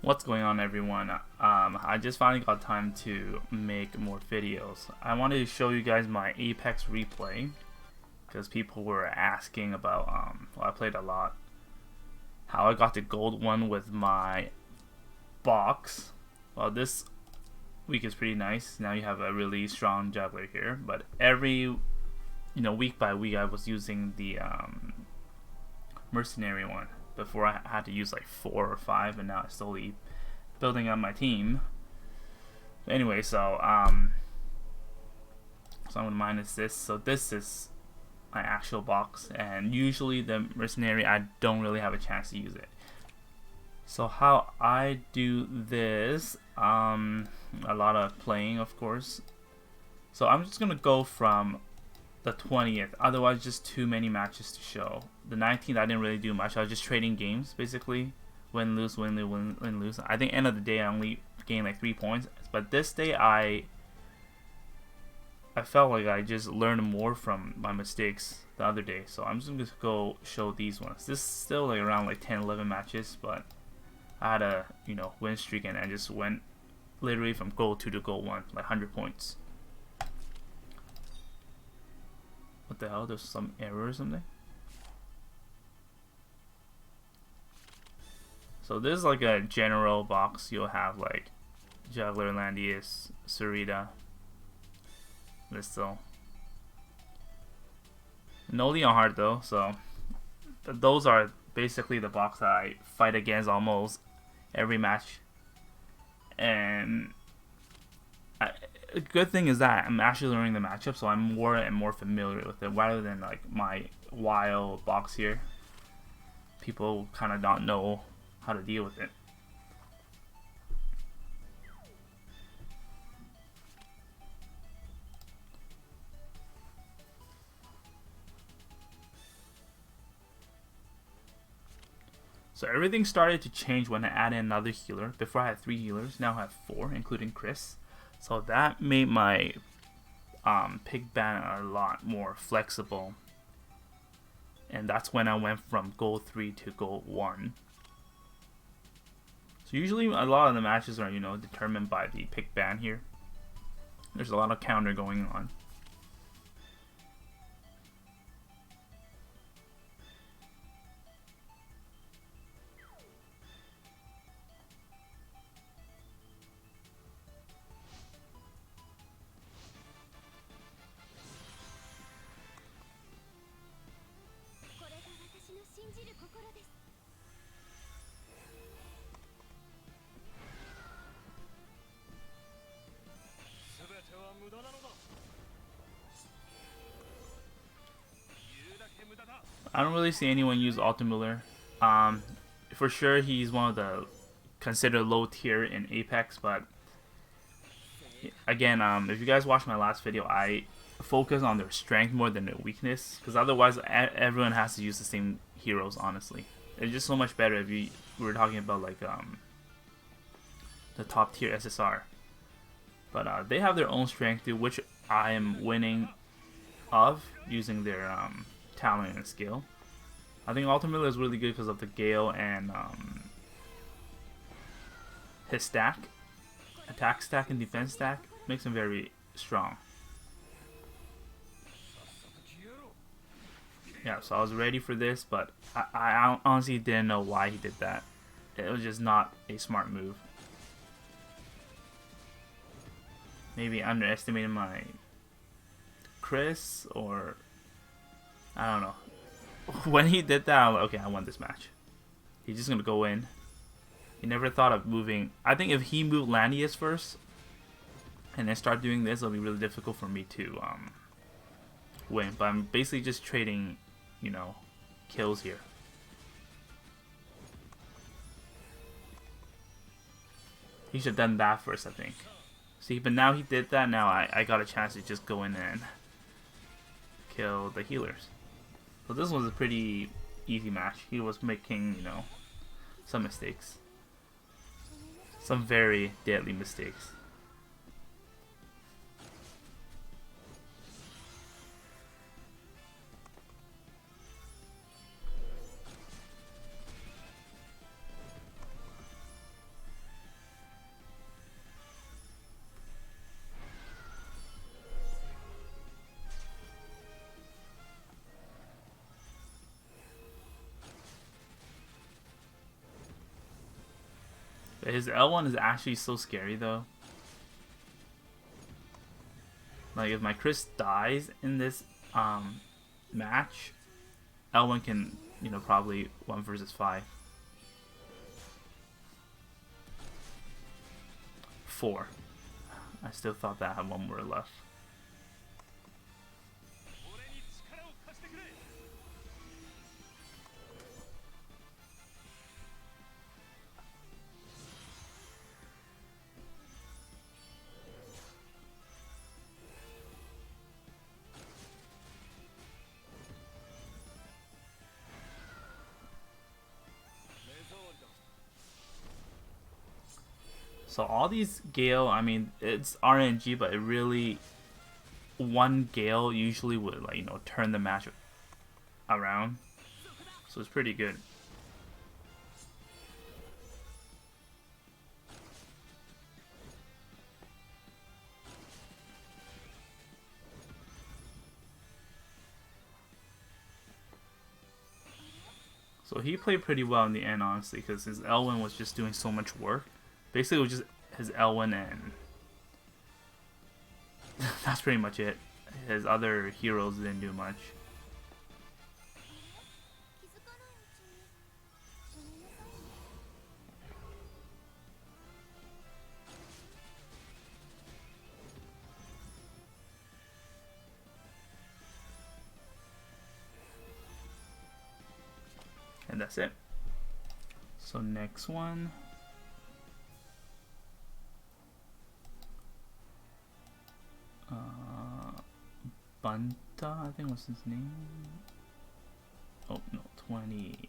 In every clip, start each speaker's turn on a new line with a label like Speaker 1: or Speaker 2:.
Speaker 1: What's going on, everyone? I just finally got time to make more videos. I wanted to show you guys my Apex replay because people were asking about well, I played a lot, how I got the gold one with my box. Well, this week is pretty nice. Now you have a really strong juggler here, but every week by week I was using the mercenary one. Before I had to use like 4 or 5, and now I'm slowly building up my team. Anyway, so I'm gonna minus this. So this is my actual box, and usually the mercenary I don't really have a chance to use it. So how I do this, a lot of playing, of course. So I'm just gonna go from the 20th, otherwise just too many matches to show. The 19th I didn't really do much. I was just trading games basically, win lose win lose win lose. I think end of the day I only gained like 3 points, but this day I felt like I just learned more from my mistakes the other day. So I'm just gonna go show these ones. This is still like around like 10-11 matches, but I had a win streak, and I just went literally from goal 2 to goal 1, like 100 points. What the hell? There's some error or something. So this is like a general box. You'll have like Juggler, Landius, Sarita, Listel. No Leonhardt though, so those are basically the box that I fight against almost every match. And a good thing is that I'm actually learning the matchup, so I'm more and more familiar with it, rather than like my wild box here. People kind of don't know how to deal with it. So everything started to change when I added another healer. Before I had 3 healers, now I have 4, including Chris. So that made my pick ban a lot more flexible. And that's when I went from goal 3 to goal 1. So usually a lot of the matches are, determined by the pick ban here. There's a lot of counter going on. I don't really see anyone use Altamiller. For sure he's one of the considered low tier in Apex, but again, if you guys watched my last video, I focus on their strength more than their weakness, because otherwise everyone has to use the same heroes. Honestly, it's just so much better if we were talking about like the top tier SSR. But they have their own strength too, which I am winning of using their talent and skill. I think Altamiller is really good because of the Gale and his stack, attack stack and defense stack makes him very strong. Yeah, so I was ready for this, but I honestly didn't know why he did that. It was just not a smart move. Maybe underestimated my Chris, or I don't know. When he did that, I'm like, okay, I won this match. He's just gonna go in. He never thought of moving. I think if he moved Landius first and then start doing this, it'll be really difficult for me to win. But I'm basically just trading, kills here. He should have done that first, I think. See, but now he did that. Now I got a chance to just go in and kill the healers. So this was a pretty easy match. He was making, some mistakes. Some very deadly mistakes. His L1 is actually so scary though. Like if my Chris dies in this match, L1 can, you know, probably 1 versus 5. 4. I still thought that I had 1 more left. So all these Gale, I mean, it's RNG, but it really, one Gale usually would, like, you know, turn the match around. So it's pretty good. So he played pretty well in the end, honestly, because his Elwyn was just doing so much work. Basically, it was just his Elwyn, and that's pretty much it. His other heroes didn't do much. And that's it. So next one. Bunta, I think was his name. Oh no, 20.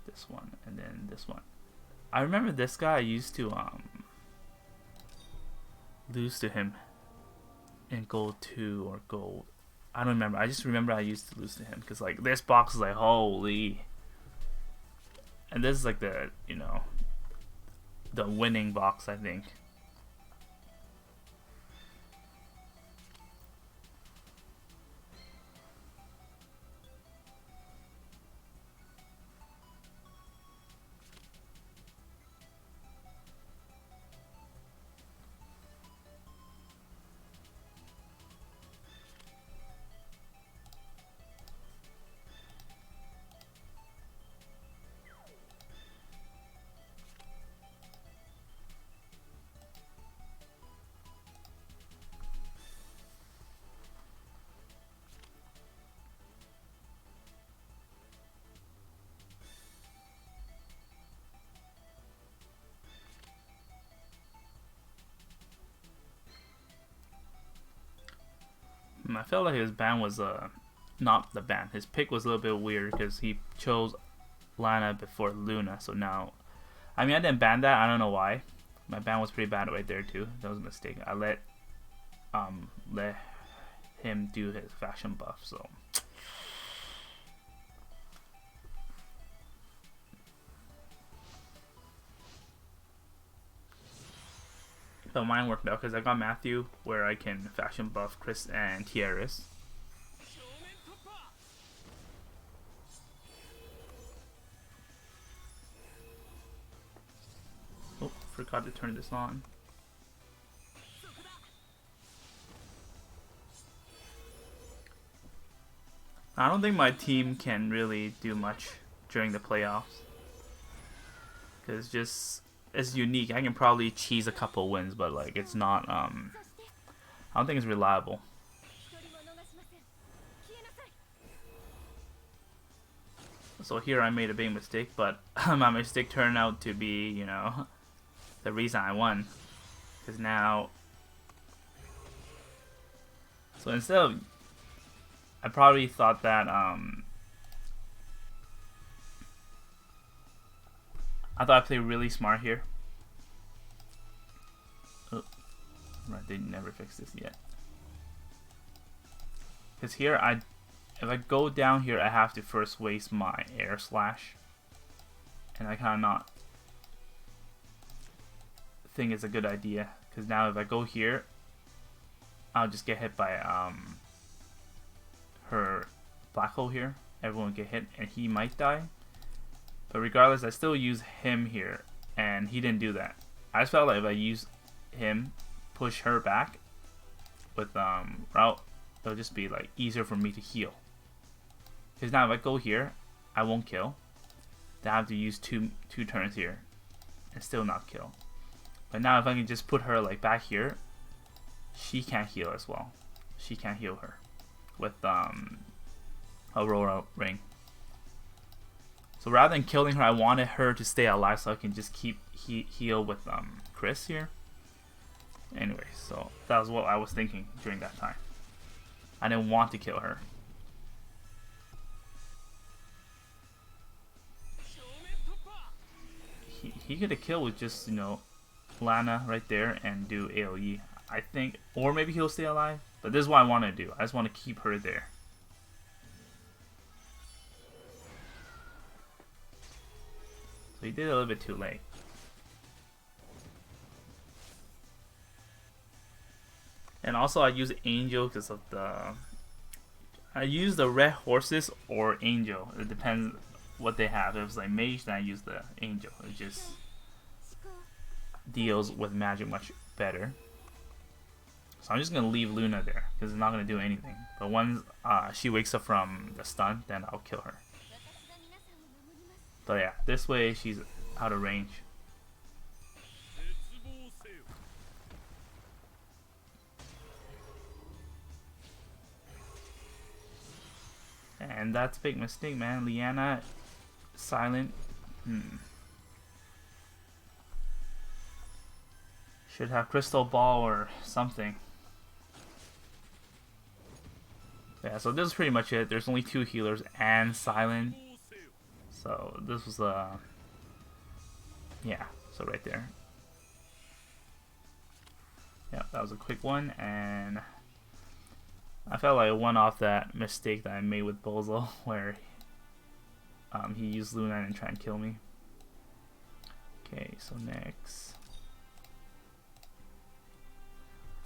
Speaker 1: This one, and then this one. I remember this guy. I used to lose to him in gold 2 or gold. I don't remember. I just remember I used to lose to him because like this box is like holy. And this is like the, you know, the winning box, I think. I felt like his ban was not the ban. His pick was a little bit weird because he chose Lana before Luna. So now, I mean, I didn't ban that. I don't know why. My ban was pretty bad right there too. That was a mistake. I let him do his fashion buff. So but mine worked out because I got Matthew where I can fashion buff Chris and Tierras. Oh, forgot to turn this on. I don't think my team can really do much during the playoffs because just it's unique. I can probably cheese a couple wins, but like it's not. I don't think it's reliable. So here I made a big mistake, but my mistake turned out to be, you know, the reason I won. Because now, so instead of, I probably thought that I thought I played really smart here. Oh, right, they never fixed this yet. Because here, if I go down here, I have to first waste my air slash. And I kind of not think it's a good idea. Because now if I go here, I'll just get hit by her black hole here. Everyone will get hit, and he might die. But regardless, I still use him here, and he didn't do that. I just felt like if I use him, push her back with route, it'll just be like easier for me to heal. Because now if I go here, I won't kill. Then I have to use two turns here and still not kill. But now if I can just put her like back here, she can't heal as well. She can't heal her with Aurora Ring. So rather than killing her, I wanted her to stay alive so I can just keep heal with Chris here. Anyway, so that was what I was thinking during that time. I didn't want to kill her. He could have killed with just, you know, Lana right there and do AoE, I think. Or maybe he'll stay alive. But this is what I want to do. I just want to keep her there. So he did it a little bit too late. And also I use Angel because of I use the red horses or Angel. It depends what they have. If it was like Mage, then I use the Angel. It just deals with magic much better. So I'm just going to leave Luna there because it's not going to do anything. But once she wakes up from the stun, then I'll kill her. But yeah, this way she's out of range. And that's a big mistake, man. Liana, silent. Should have Crystal Ball or something. Yeah, so this is pretty much it. There's only 2 healers and silent. So this was yeah, so right there. Yeah, that was a quick one, and I felt like I won off that mistake that I made with Bozo, where he used Luna and tried and kill me. Okay, so next,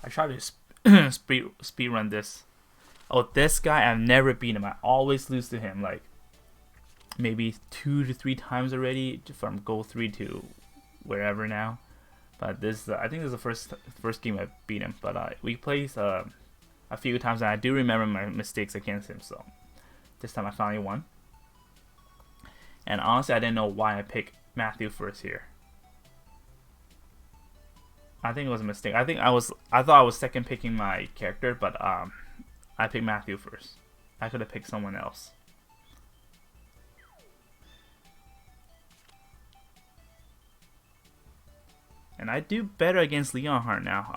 Speaker 1: I tried to speed run this. Oh, this guy, I've never beat him. I always lose to him, like maybe 2 to 3 times already, from Gold 3 to wherever now. But this, I think this is the first game I beat him. But we played a few times, and I do remember my mistakes against him. So this time I finally won. And honestly, I didn't know why I picked Matthew first here. I think it was a mistake. I thought I was second picking my character, but I picked Matthew first. I could have picked someone else. And I do better against Leonhardt now.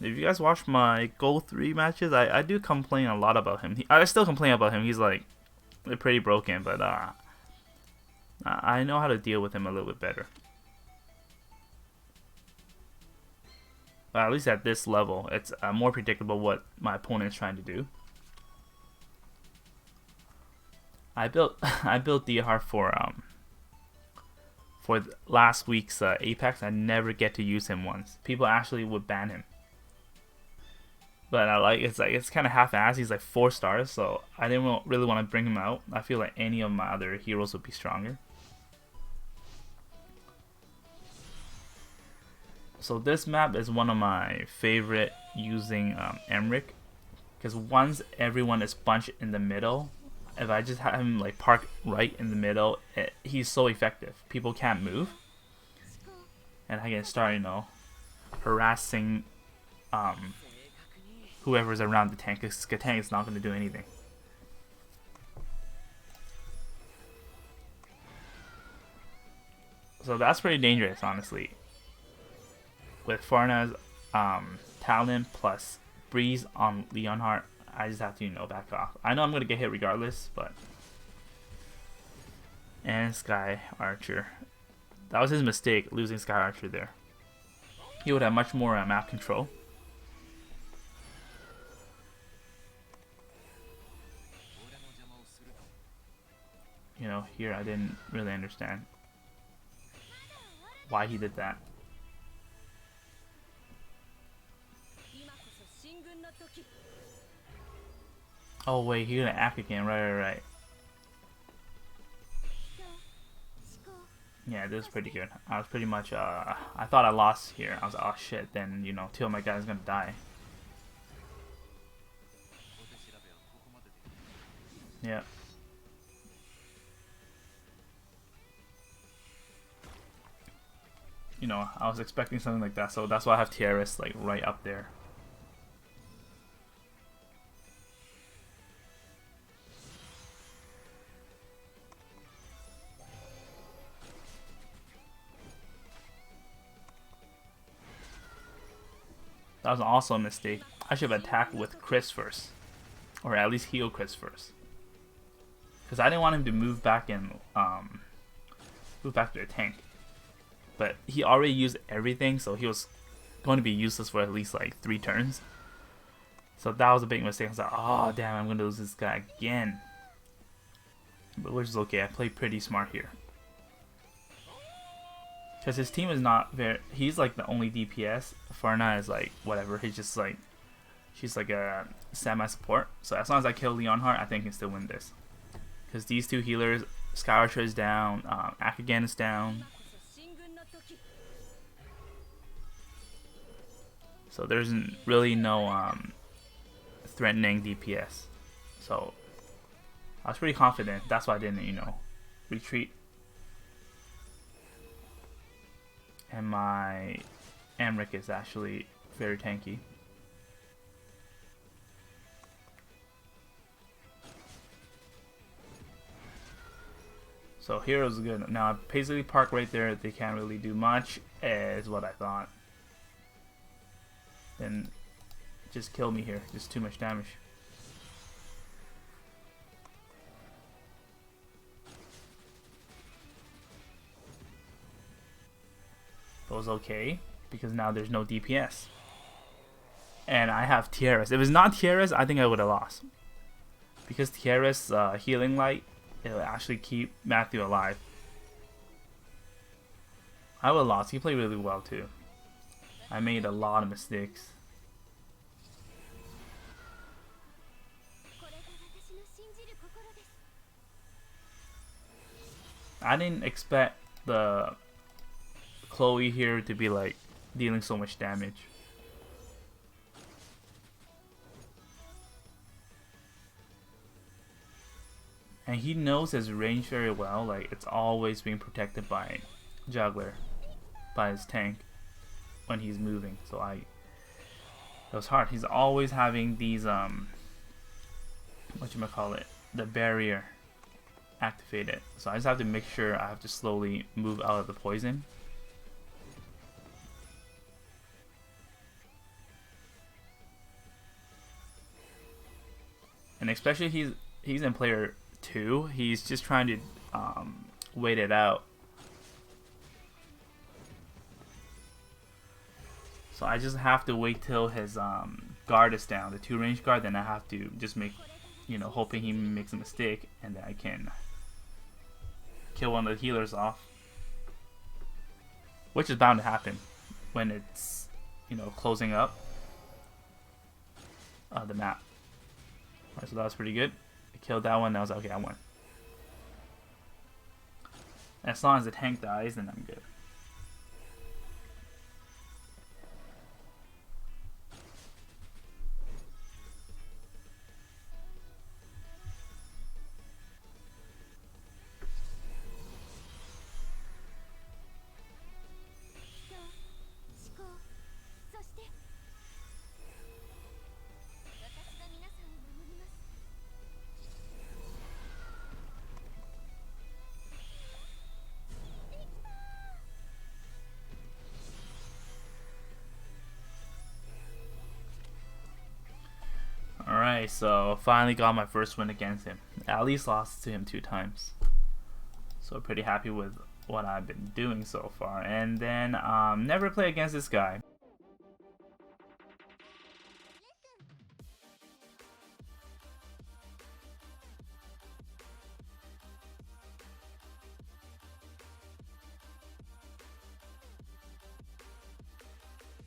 Speaker 1: If you guys watch my Gold 3 matches, I do complain a lot about him. I still complain about him. He's like pretty broken, but I know how to deal with him a little bit better. But at least at this level, it's more predictable what my opponent is trying to do. I built Leonhardt for last week's Apex. I never get to use him once. People actually would ban him. But it's kind of half-assed. He's like 4 stars, so I didn't really want to bring him out. I feel like any of my other heroes would be stronger. So this map is one of my favorite using Emmerich, because once everyone is bunched in the middle, if I just have him like parked right in the middle, he's so effective. People can't move, and I can start, you know, harassing whoever's around the tank, because the tank is not going to do anything. So that's pretty dangerous, honestly. With Farna's talent plus Breeze on Leonhardt, I just have to, you know, back off. I know I'm going to get hit regardless, but... And Sky Archer. That was his mistake, losing Sky Archer there. He would have much more map control. You know, here I didn't really understand why he did that. Oh wait, he's gonna act again, right. Yeah, this is pretty good. I was pretty much, I thought I lost here. I was like, oh shit, then, you know, two of my guys gonna die. Yeah. You know, I was expecting something like that, so that's why I have TRS like right up there. That was also a mistake. I should have attacked with Chris first. Or at least heal Chris first. Because I didn't want him to move back and move back to the tank. But he already used everything, so he was going to be useless for at least like 3 turns. So that was a big mistake. I was like, oh damn, I'm gonna lose this guy again. But which is okay, I played pretty smart here. Because his team is not very, he's like the only DPS. Farna is like, whatever, he's just like, she's like a semi-support. So as long as I kill Leonhardt, I think I can still win this. Because these two healers, Skyarcher is down, Akagan is down. So there's really no threatening DPS. So I was pretty confident. That's why I didn't, you know, retreat. And my Amric is actually very tanky. So Hero's good. Now Paisley Park right there, they can't really do much, is what I thought. Then just kill me here. Just too much damage. But it was okay because now there's no DPS. And I have TRS. If it's not TRS, I think I would have lost. Because TRS healing light, it'll actually keep Matthew alive. I would have lost. He played really well too. I made a lot of mistakes. I didn't expect the Chloe here to be like dealing so much damage. And he knows his range very well. Like it's always being protected by Juggler, by his tank when he's moving. So it was hard. He's always having these whatchamacallit, the barrier activated. So I just have to make sure I have to slowly move out of the poison. And especially he's in player 2, he's just trying to wait it out. So I just have to wait till his guard is down, the 2 range guard, then I have to just make, you know, hoping he makes a mistake, and then I can kill one of the healers off. Which is bound to happen when it's, you know, closing up the map. Alright, so that was pretty good. I killed that one, that was okay, I won. As long as the tank dies, then I'm good. Alright, so finally got my first win against him. At least lost to him 2 times. So pretty happy with what I've been doing so far. And then never play against this guy.